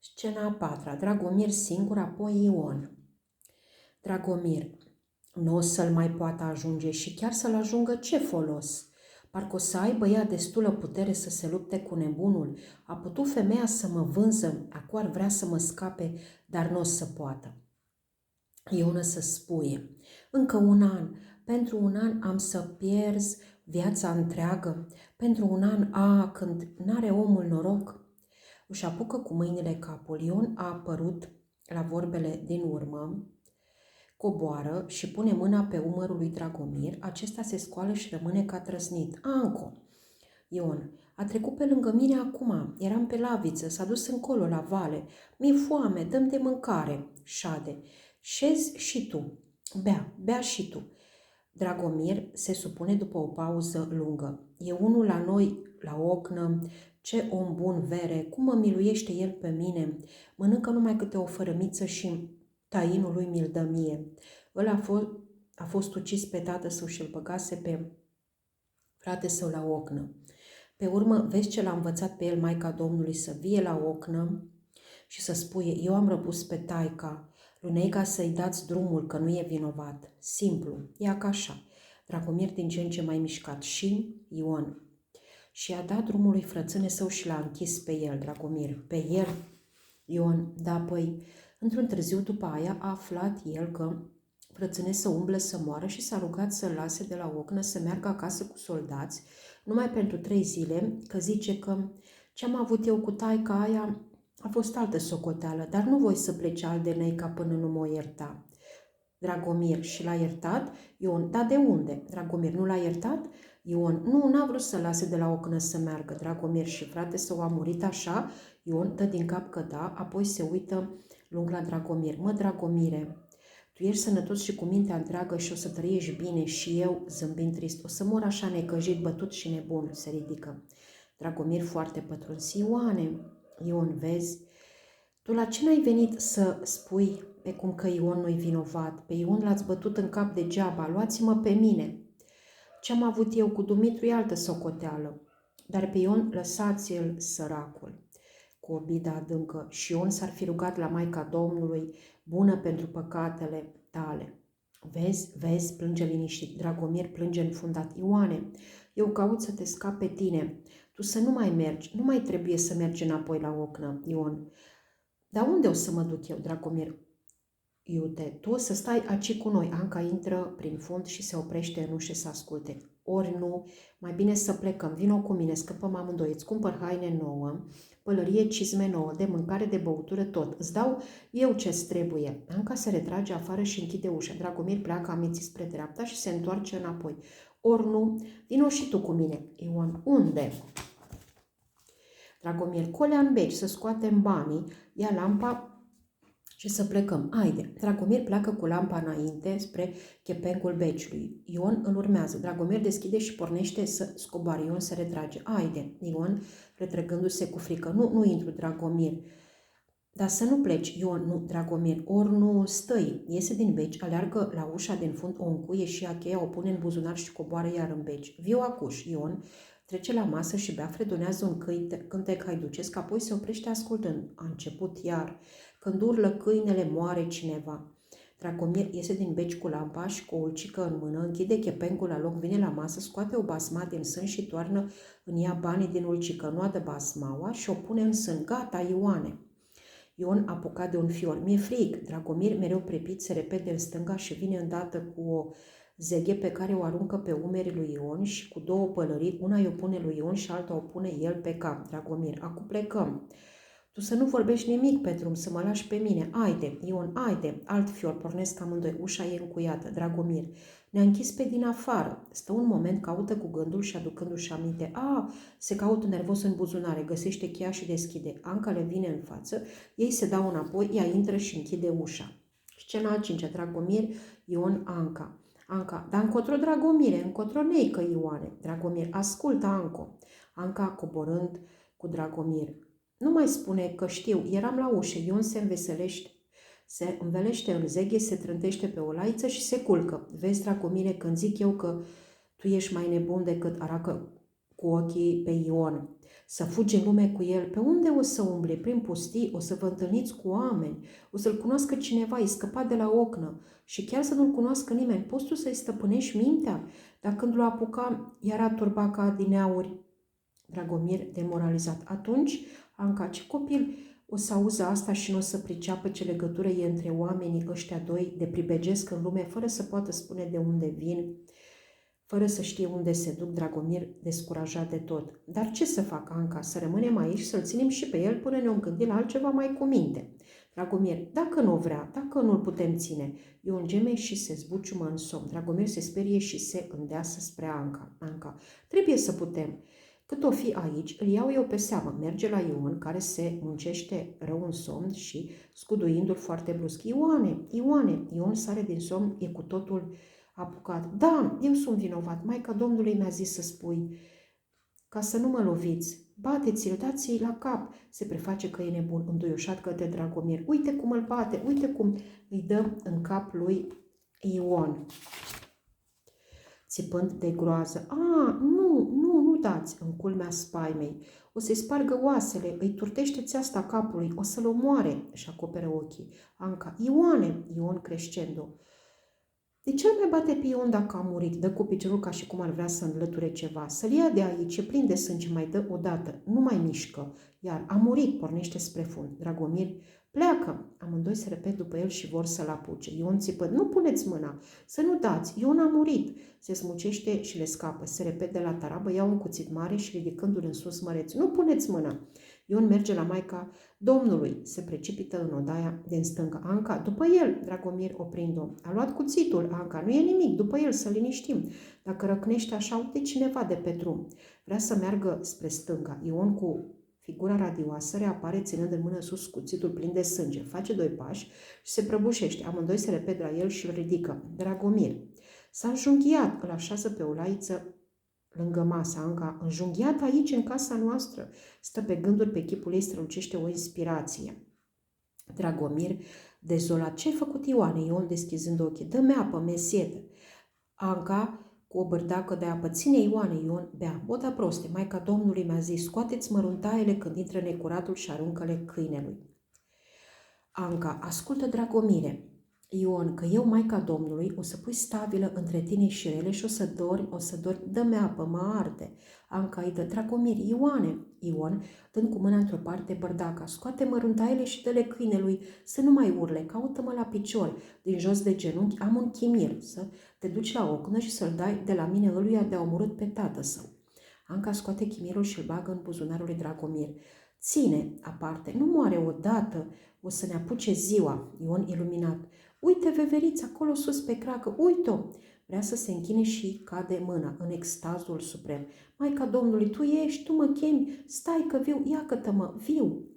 Scena a patra. Dragomir singur, apoi Ion. Dragomir, nu o să-l mai poată ajunge și chiar să-l ajungă, ce folos? Parcă o să aibă ea destulă putere să se lupte cu nebunul. A putut femeia să mă vânză, acum ar vrea să mă scape, dar nu o să poată. Iona să spuie, încă un an, pentru un an am să pierzi viața întreagă, pentru un an, când n-are omul noroc. Își apucă cu mâinile capul. Ion a apărut la vorbele din urmă, coboară și pune mâna pe umărul lui Dragomir. Acesta se scoală și rămâne ca trăsnit. Anco! Ion, a trecut pe lângă mine acum. Eram pe laviță, s-a dus încolo la vale. Mi-e foame, dăm de mâncare. Șade. Șezi și tu. Bea și tu. Dragomir se supune după o pauză lungă. E unul la noi, la ocnă, ce om bun vere, cum mă miluiește el pe mine. Mănâncă numai câte o fărămiță și tainul lui mi-l dă mie. El a fost ucis pe tată său și îl băgase pe frate său la ocnă. Pe urmă, vezi ce l-a învățat pe el Maica Domnului să vie la ocnă și să spuie, eu am răpus pe taica lui Neica să-i dați drumul, că nu e vinovat. Simplu, ia ca așa. Dragomir din ce în ce mai mișcat și Ion. Și a dat drumul lui frățâne său și l-a închis pe el, Dragomir. Pe el, Ion, da, păi, într-un târziu după aia a aflat el că frățâne să umblă să moară și s-a rugat să-l lase de la ocnă să meargă acasă cu soldați, numai pentru 3 zile, că zice că ce-am avut eu cu taica aia a fost altă socoteală, dar nu voi să plece al de Neica până nu mă ierta. Dragomir, și l-a iertat? Ion, da de unde? Dragomir, nu l-a iertat? Ion, nu, n-a vrut să lase de la ocnă să meargă. Dragomir, și frate său a murit așa? Ion dă din cap că da, apoi se uită lung la Dragomir. Mă, Dragomire, tu ești sănătos și cu mintea întreagă și o să trăiești bine și eu, zâmbind trist, o să mor așa necăjit, bătut și nebun, se ridică. Dragomir foarte pătruns. Ioane, Ion, vezi, tu la ce n-ai venit să spui pe cum că Ion nu-i vinovat? Pe Ion l-ați bătut în cap degeaba, luați-mă pe mine. Ce-am avut eu cu Dumitru e altă socoteală, dar pe Ion lăsați-l săracul. Cu o bidă adâncă și Ion s-ar fi rugat la Maica Domnului, bună pentru păcatele tale. Vezi, plânge liniștit. Dragomir plânge înfundat. Ioane, eu caut să te scap pe tine. Tu să nu mai mergi, nu mai trebuie să mergi înapoi la ocnă, Ion. Dar unde o să mă duc eu, Dragomir? Iute, tu o să stai aici cu noi. Anca intră prin fund și se oprește în ușă să asculte. Ori nu, mai bine să plecăm. Vino cu mine, scăpăm amândoi. Îți cumpăr haine nouă, pălărie, cizme nouă, de mâncare, de băutură, tot. Îți dau eu ce-ți trebuie. Anca se retrage afară și închide ușa. Dragomir pleacă amețit spre dreapta și se întoarce înapoi. Ori nu, vino și tu cu mine. Ion, unde? Dragomir, colea în beci, să scoatem banii, ia lampa și să plecăm. Haide, Dragomir pleacă cu lampa înainte spre chepengul beciului. Ion îl urmează. Dragomir deschide și pornește să scoboare. Ion se retrage. Haide, Ion, retrăgându-se cu frică. Nu intru, Dragomir. Dar să nu pleci, Ion, nu, Dragomir, ori nu stăi. Iese din beci, aleargă la ușa din fund, o încuie și ia cheia, o pune în buzunar și coboară iar în beci. Viu acuș, Ion trece la masă și bea, fredonează un cântec haiducesc, apoi se oprește ascultând. A început iar. Când urlă câinele, moare cineva. Dragomir iese din beci cu lampa și cu o ulcică în mână, închide chepengul la loc, vine la masă, scoate o basma din sân și toarnă în ea banii din ulcică, nuadă basmaua și o pune în sân. Gata, Ioane! Ion apucat de un fior. Mi-e frig. Dragomir, mereu prepit, se repede în stânga și vine îndată cu o zeghe pe care o aruncă pe umerii lui Ion și cu 2 pălării, una i-o pune lui Ion și alta o pune el pe cap. Dragomir, acum plecăm. Tu să nu vorbești nimic pe drum, să mă lași pe mine. Haide, Ion, haide. Alt fior, pornesc amândoi. Ușa e încuiată. Dragomir, ne-a închis pe din afară. Stă un moment, caută cu gândul și aducându-și aminte. Se caută nervos în buzunare, găsește cheia și deschide. Anca le vine în față, ei se dau înapoi, ea intră și închide ușa. Scena a 5-a, Dragomir, Ion, Anca. Anca, dar încotro, Dragomire, încotro Neică, Ioane. Dragomir, ascultă, Anco. Anca coborând cu Dragomir. Nu mai spune că știu, eram la ușă, Ion se învelește în zeghe, se trântește pe o laiță și se culcă. Vezi, Dragomire, când zic eu că tu ești mai nebun decât aracă cu ochii pe Ion. să fugi în lume cu el. Pe unde o să umble? Prin pustii, o să vă întâlniți cu oameni, o să-l cunoască cineva, îi scăpa de la ocnă și chiar să nu-l cunoască nimeni. Poți tu să-i stăpânești mintea? Dar când l-a apucat, era turba ca adineauri. Dragomir, demoralizat. Atunci, Anca, ce copil o să auză asta și nu o să priceapă ce legătură e între oamenii ăștia doi de pribegesc în lume, fără să poată spune de unde vin, fără să știe unde se duc? Dragomir, descurajat de tot. Dar ce să fac, Anca? Să rămânem aici, să-l ținem și pe el până ne-om gândi la altceva mai cu minte. Dragomir, dacă nu vrea, dacă nu-l putem ține. Ion geme și se zbuciumă în somn. Dragomir se sperie și se îndeasă spre Anca. Anca, trebuie să putem. Cât o fi aici, îl iau eu pe seamă. Merge la Ion, care se muncește rău în somn și scuduindu-l foarte brusc. Ioane, Ioane, Ion sare din somn, e cu totul apucat. Da, eu sunt vinovat. Maica Domnului mi-a zis să spui, ca să nu mă loviți. Bateți-l, dați-i la cap. Se preface că e nebun, înduioșat către Dragomir. Uite cum îl bate, uite cum îi dă în cap lui Ion, țipând de groază. Nu dați, în culmea spaimei. O să-i spargă oasele, îi turtește țeasta capului, o să-l omoare, își acoperă ochii. Anca, Ioane, Ion crescendo. De ce mai bate pe Ion dacă a murit? Dă cu piciorul ca și cum ar vrea să înlăture ceva. Să-l ia de aici, e plin de sânge, mai dă odată, nu mai mișcă. Iar a murit, pornește spre fund. Dragomir, pleacă. Amândoi se repet după el și vor să-l apuce. Ion țipă, nu puneți mâna, să nu dați, Ion a murit. Se smucește și le scapă. Se repet de la tarabă, ia un cuțit mare și ridicându-l în sus măreț. Nu puneți mâna. Ion merge la Maica Domnului, se precipită în odaia din stânga. Anca, după el, Dragomir oprind-o. A luat cuțitul, Anca, nu e nimic, după el, să liniștim. Dacă răcnește așa, uite cineva de pe drum. Vrea să meargă spre stânga. Ion cu figura radioasă reapare ținând în mână sus cuțitul plin de sânge. Face 2 pași și se prăbușește. Amândoi se repet la el și îl ridică. Dragomir s-a înjunghiat, îl așează pe o laiță lângă masa. Anca, înjunghiat aici, în casa noastră, stă pe gânduri, pe chipul ei strălucește o inspirație. Dragomir, dezolat, ce-ai făcut, Ioane? Ion, deschizând ochii, dă-mi apă, mesietă. Anca, cu o bărdacă de apă, ține, Ioane. Ion, bea, boda proste, Maica Domnului mi-a zis, scoateți măruntaiele când intră necuratul și aruncă-le câinelui. Anca, ascultă, Dragomire. Ion, că eu, Maica Domnului, o să pui stabilă între tine și rele și o să dormi, dă-mi apă, mă arde. Anca îi dă, Dragomir, Ioane. Ion, dând cu mâna într-o parte bărdaca, scoate măruntaiele și dă-le câinelui, să nu mai urle, caută-mă la picior, din jos de genunchi am un chimir, să te duci la ocnă și să-l dai de la mine ăluia de-a omorât pe tată său. Anca scoate chimirul și îl bagă în buzunarul lui Dragomir. Ține, aparte, nu moare odată, o să ne apuce ziua. Ion, iluminat. Uite, veverița, acolo sus pe cracă, uite-o! Vrea să se închine și cade mâna, în extazul suprem. Maica Domnului, tu ești, tu mă chemi, stai că viu, iată-mă, viu!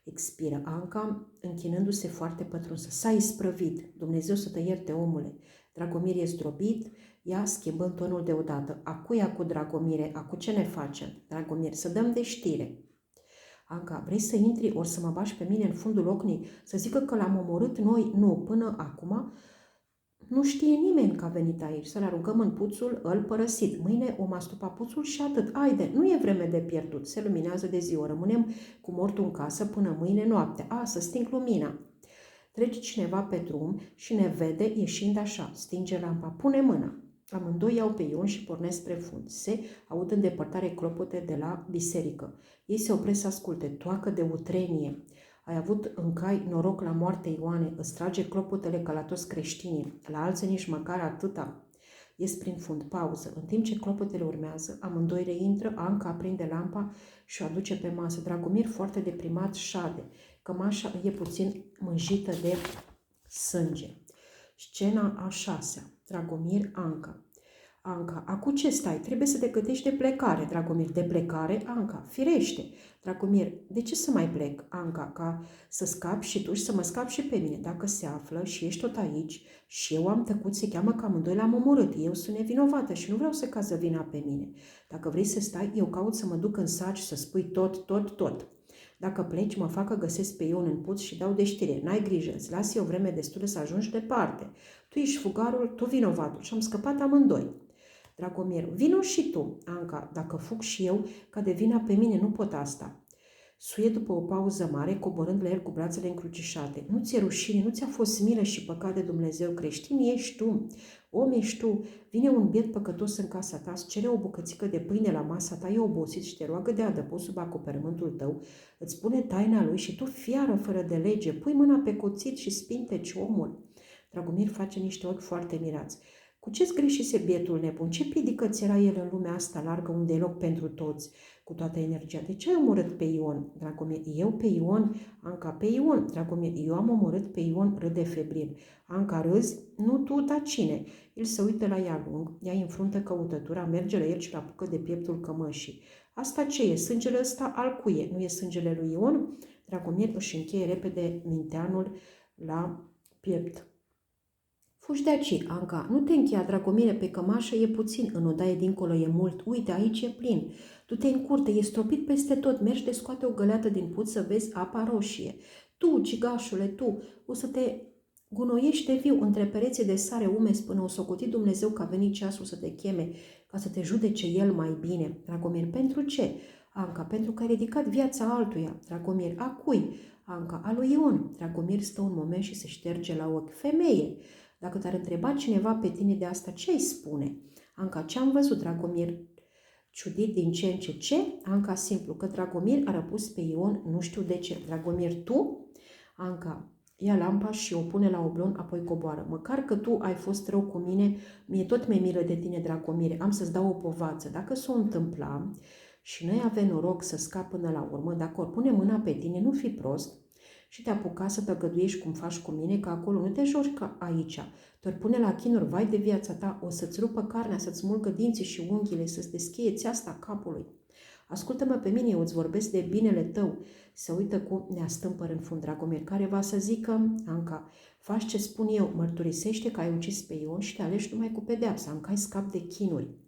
Expiră Anca, închinându-se foarte pătrunsă. S-a isprăvit, Dumnezeu să te ierte, omule. Dragomir e zdrobit, ea schimbând tonul deodată. Acu, Dragomire, acu ce ne facem? Dragomir, să dăm de știre. Anca, vrei să intri ori să mă bași pe mine în fundul ocnii, să zică că l-am omorât noi? Nu, până acum nu știe nimeni că a venit aici. Să-l aruncăm în puțul îl părăsit. Mâine o mastupa puțul și atât. Haide, nu e vreme de pierdut. Se luminează de ziua. Rămânem cu mortul în casă până mâine noapte. Să sting lumina. Trece cineva pe drum și ne vede ieșind așa. Stinge lampa. Pune mâna. Amândoi iau pe Ion și pornesc spre fund. Se aud în depărtare clopote de la biserică. Ei se opresc să asculte. Toacă de utrenie. Ai avut în cai noroc la moarte, Ioane, îți trage clopotele ca la toți creștinii. La alții nici măcar atâta. Ies prin fund, pauză. În timp ce clopotele urmează, amândoi reintră, Anca aprinde lampa și o aduce pe masă. Dragomir, foarte deprimat, șade. Cămașa îi e puțin mânjită de sânge. Scena a 6-a. Dragomir, Anca. Anca, acu ce stai? Trebuie să te gătești de plecare. Dragomir, de plecare? Anca, firește. Dragomir, de ce să mai plec? Anca, ca să scapi și tu și să mă scapi și pe mine. Dacă se află și ești tot aici și eu am tăcut, se cheamă că amândoi l-am omorât. Eu sunt nevinovată și nu vreau să cază vina pe mine. Dacă vrei să stai, eu caut să mă duc în sat și să spui tot. Dacă pleci, mă fac că găsesc pe Ion în puț și dau de știre. N-ai grijă, îți las eu vreme destulă să ajungi departe. Tu ești fugarul, tu vinovatul și am scăpat amândoi. Dragomir, vino și tu, Anca, dacă fug și eu, ca de vina pe mine, nu pot asta. Suie după o pauză mare, coborând la el cu brațele încrucișate. Nu ți-e rușine, nu ți-a fost milă și păcat de Dumnezeu, creștin ești tu, om ești tu, vine un biet păcătos în casa ta, îți cere o bucățică de pâine la masa ta, e obosit și te roagă de adăpost sub acoperământul tău, îți spune taina lui și tu, fiară fără de lege, pui mâna pe cuțit și spinteci omul. Dragomir face niște ochi foarte mirați. Cu ce-ți greșise bietul nebun? Ce piedică ți era el în lumea asta largă unde e loc pentru toți, cu toată energia? De ce ai omorât pe Ion, Dragomir? Eu pe Ion? Anca, pe Ion, Dragomir. Eu am omorât pe Ion, râde febril. Anca, râzi? Nu tu, dar cine? El se uită la ea lung, ea îi înfruntă căutătura, merge la el și l-apucă de pieptul cămășii. Asta ce e? Sângele ăsta al cui e? Nu e sângele lui Ion? Dragomir își încheie repede minteanul la piept. Fugi de aici, Anca, nu te încheia, Dragomire, pe cămașă e puțin, în odaie dincolo e mult, uite, aici e plin. Du-te în curte, e stropit peste tot, mergi de scoate o găleată din puț să vezi apa roșie. Tu, cigașule, tu, o să te gunoiești de viu între pereții de sare umezi până o socoti Dumnezeu că a venit ceasul să te cheme, ca să te judece El mai bine. Dragomir, pentru ce? Anca, pentru că ai ridicat viața altuia. Dragomir, a cui? Anca, a lui Ion. Dragomir stă un moment și se șterge la ochi. Femeie! Dacă te-ar întreba cineva pe tine de asta, ce îi spune? Anca, ce-am văzut, Dragomir? Ciudit din ce în ce? Anca, simplu, că Dragomir a răpus pe Ion, nu știu de ce. Dragomir, tu? Anca, ia lampa și o pune la oblon, apoi coboară. Măcar că tu ai fost rău cu mine, mie tot mi-e milă de tine, Dragomire. Am să-ți dau o povață. Dacă s-o întâmpla și noi avem noroc să scap până la urmă, dacă ori pune mâna pe tine, nu fi prost, și te apuca să tăgăduiești cum faci cu mine, că acolo nu te joci ca aici. Te-ori pune la chinuri, vai de viața ta, o să-ți rupă carnea, să-ți mulgă dinții și unghiile, să-ți deschie țeasta capului. Ascultă-mă pe mine, eu îți vorbesc de binele tău. Se uită cu neastâmpăr în fund, Dragomir, care va să zică, Anca, faci ce spun eu, mărturisește că ai ucis pe Ion și te alegi numai cu pedeapsa, Anca, ai scap de chinuri.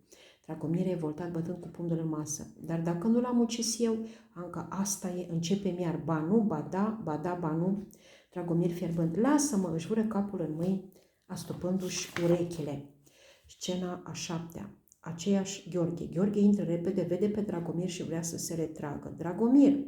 Dragomir e revoltat bătând cu pumnul în masă. Dar dacă nu l-am ucis eu, Anca, asta e, începem iar. Ba nu, ba da, ba da, ba nu. Dragomir fierbând, lasă-mă, își vură capul în mâini, astupându-și urechile. Scena a 7-a. Aceeași Gheorghe. Gheorghe intră repede, vede pe Dragomir și vrea să se retragă. Dragomir!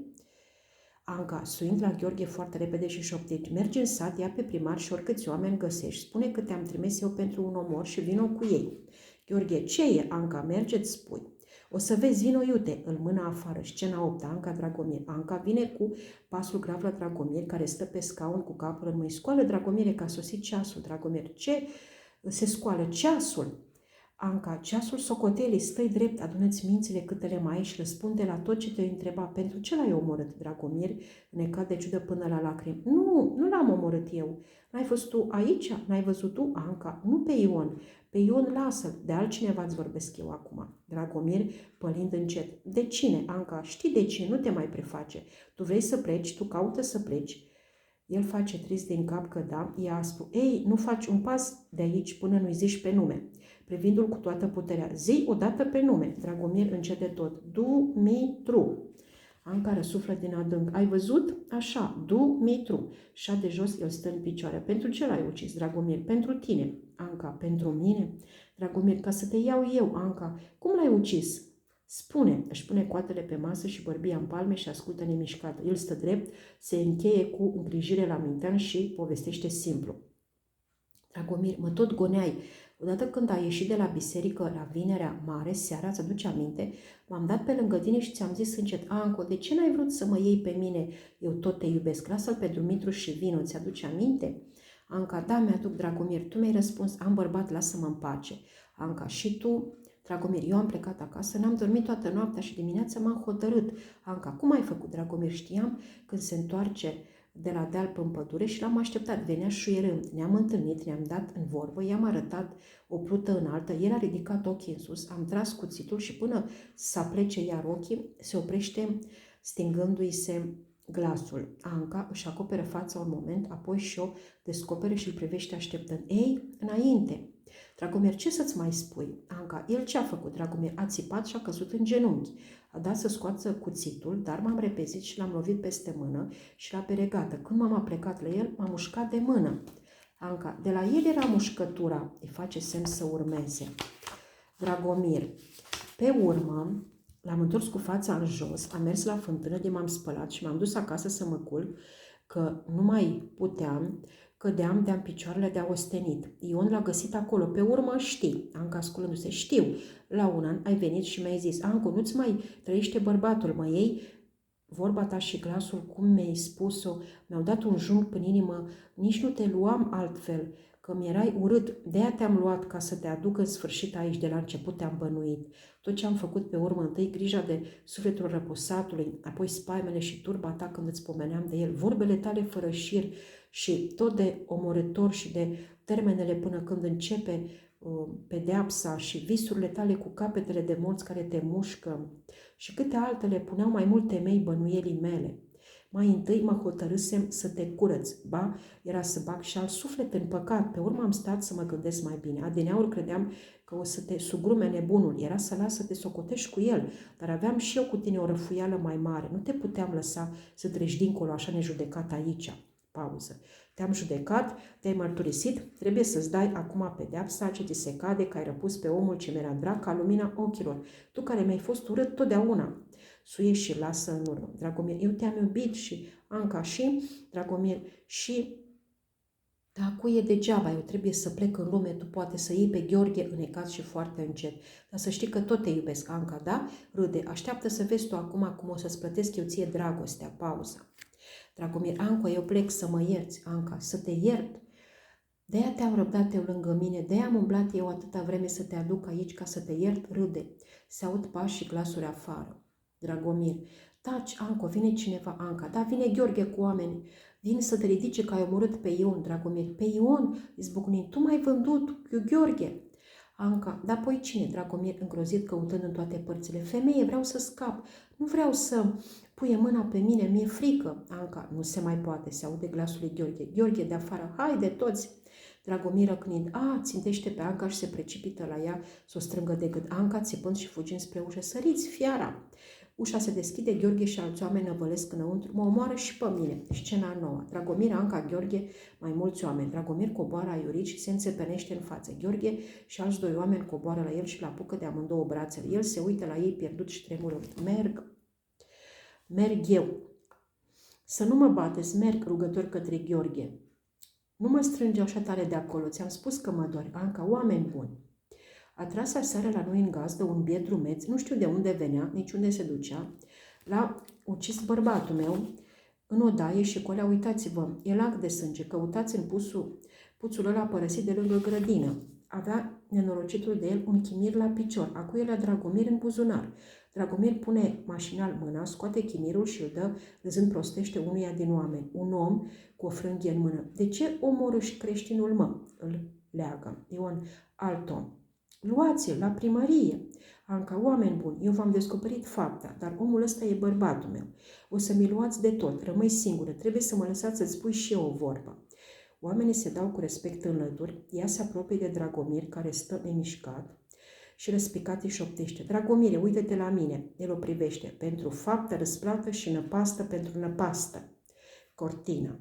Anca, suind la Gheorghe foarte repede și șoptit, mergi în sat, ia pe primar și oricâți oameni găsești. Spune că te-am trimis eu pentru un omor și vino cu ei. Gheorghe, ce e, Anca? Merge-ți spui. O să vezi, vino iute, îl mână afară. Scena 8, Anca, Dragomir. Anca vine cu pasul grav la Dragomir, care stă pe scaun cu capul în mâini. Scoală, Dragomire, că a sosit ceasul. Dragomir, ce? Se scoală ceasul. Anca, ceasul socotelii, stă-i drept, adună-ți mințile câtele mai ai și răspunde la tot ce te întreba. Pentru ce l-ai omorât, Dragomir? Necat de ciudă până la lacrimi. Nu, nu l-am omorât eu. N-ai fost tu aici? N-ai văzut tu, Anca? Nu pe Ion. Pe Ion lasă-l, de altcineva îți vorbesc eu acum. Dragomir, pălind încet. De cine, Anca? Știi de cine, nu te mai preface. Tu vrei să pleci, tu caută să pleci. El face trist din cap că da, ea a spus, ei, nu faci un pas de aici până nu-i zici pe nume. Privindu-l cu toată puterea, zi odată pe nume. Dragomir încet de tot. Dumitru. Anca răsuflă din adânc. Ai văzut? Așa, Dumitru. Și de jos el stă în picioare. Pentru ce l-ai ucis, Dragomir? Pentru tine. Anca, pentru mine? Dragomir, ca să te iau eu, Anca. Cum l-ai ucis? Spune, își pune coatele pe masă și bărbia în palme și ascultă nemișcat. El stă drept, se încheie cu îngrijire la mintean și povestește simplu. Dragomir, mă tot goneai. Odată când ai ieșit de la biserică la Vinerea Mare, seara, ți aduce aminte, m-am dat pe lângă tine și ți-am zis încet, Anco, de ce n-ai vrut să mă iei pe mine? Eu tot te iubesc, lasă-l pe Dumitru și vino, ți-aduce aminte? Anca, da, mi-aduc, Dragomir, tu mi-ai răspuns, am bărbat, lasă-mă în pace. Anca, și tu? Dragomir, eu am plecat acasă, n-am dormit toată noaptea și dimineața m-am hotărât. Anca, cum ai făcut, Dragomir? Știam când se întoarce de la deal în pădure și l-am așteptat, venea șuierând. Ne-am întâlnit, ne-am dat în vorbă, i-am arătat o plută înaltă, el a ridicat ochii în sus, am tras cuțitul și până să plece iar ochii, se oprește stingându-i se glasul. Anca își acoperă fața un moment, apoi și-o descoperă și îl privește așteptând. Ei, înainte! Dragomir, ce să-ți mai spui? Anca, el ce a făcut, Dragomir? A țipat și a căzut în genunchi. A dat să scoată cuțitul, dar m-am repezit și l-am lovit peste mână și la peregată. Când m-am aplecat la el, m-a mușcat de mână. Anca, de la el era mușcătura. Îi face semn să urmeze. Dragomir. Pe urmă, l-am întors cu fața în jos, am mers la fântână de m-am spălat și m-am dus acasă să mă culc, că nu mai puteam, cădeam de-am picioarele de-a ostenit. Ion l-a găsit acolo. Pe urmă, știi, Anca sculându-se, știu, la un an ai venit și mi-ai zis, Ancu, nu-ți mai trăiește bărbatul, mă iei? Vorba ta și glasul, cum mi-ai spus-o, mi-au dat un jung în inimă, nici nu te luam altfel, că mi-erai urât, de-aia te-am luat ca să te aduc în sfârșit aici, de la început te-am bănuit. Tot ce am făcut pe urmă, întâi grija de sufletul răposatului, apoi spaimele și turba ta când îți pomeneam de el, vorbele tale fără șir și tot de omorător și de termenele până când începe pedeapsa și visurile tale cu capetele de morți care te mușcă și câte altele puneau mai mult temei bănuielii mele. Mai întâi mă hotărâsem să te curăț, ba, era să bag și al suflet în păcat, pe urmă am stat să mă gândesc mai bine. Adineauri credeam că o să te sugrume nebunul, era să las să te socotești cu el, dar aveam și eu cu tine o răfuială mai mare, nu te puteam lăsa să treci dincolo așa nejudecat aici. Pauză. Te-am judecat, te-ai mărturisit, trebuie să-ți dai acum pedeapsa ce ți se cade, că ai răpus pe omul ce mi-era drag ca lumina ochilor, tu care mi-ai fost urât totdeauna. Suie și lasă în urmă. Dragomir, eu te-am iubit și Anca și Dragomir și dar cu e degeaba, eu trebuie să plec în lume, tu poate să iei pe Gheorghe înecat și foarte încet. Dar să știi că tot te iubesc, Anca, da? Râde, așteaptă să vezi tu acum cum o să-ți plătesc eu ție dragostea. Pauză. Dragomir, Anca, eu plec să mă ierți, Anca, să te iert. De-aia te-am răbdat eu lângă mine, de-aia am umblat eu atâta vreme să te aduc aici ca să te iert, râde. Se aud pași și glasuri afară. Dragomir, taci, Anco, vine cineva, Anca, da, vine Gheorghe cu oameni. Vin să te ridice că ai omorât pe Ion, Dragomir. Pe Ion, izbucnind, tu m-ai vândut, Gheorghe. Anca, da, apoi cine, Dragomir, îngrozit, căutând în toate părțile. Femeie, vreau să scap, nu vreau să puie mâna pe mine, mi-e frică. Anca, nu se mai poate, se aude glasul lui Gheorghe. Gheorghe de afară, haide toți. Dragomir răcnind, țintește pe Anca și se precipită la ea, să o strângă de gât. Anca, țipând și fugind spre ușă, săriți, fiara! Ușa se deschide, Gheorghe și alți oameni năvălesc înăuntru, mă omoară și pe mine. Scena nouă. Dragomir, Anca, Gheorghe, mai mulți oameni. Dragomir coboară aiurit și se înțepenește în față. Gheorghe și alți doi oameni coboară la el și l apucă de amândouă brațele. El se uită la ei pierdut și tremurând. Merg eu. Să nu mă bateți, merg, rugător către Gheorghe. Nu mă strânge așa tare de acolo, ți-am spus că mă dor, Anca, oameni buni. A tras aseară la noi în gazdă un biet drumeț, nu știu de unde venea, nici unde se ducea, l-a ucis bărbatul meu în odaie și colea, uitați-vă, e lac de sânge, căutați în puțul ăla părăsit de lângă grădină. Avea nenorocitul de el un chimir la picior, acu el a Dragomir în buzunar. Dragomir pune mașinal mâna, scoate chimirul și îl dă, râzând prostește unuia din oameni. Un om cu o frânghie în mână. De ce omorâși creștinul, mă? Îl leagă. Ion, alt om. Luați-l la primărie. Anca, oameni buni, eu v-am descoperit fapta, dar omul ăsta e bărbatul meu. O să mi luați de tot, rămâi singură, trebuie să mă lăsați să-ți spui și eu o vorbă. Oamenii se dau cu respect în lături, ea se apropie de Dragomir, care stă nemișcat și răspicat îi șoptește. Dragomire, uite-te la mine. El o privește. Pentru faptă răsplată și năpastă pentru năpastă. Cortina.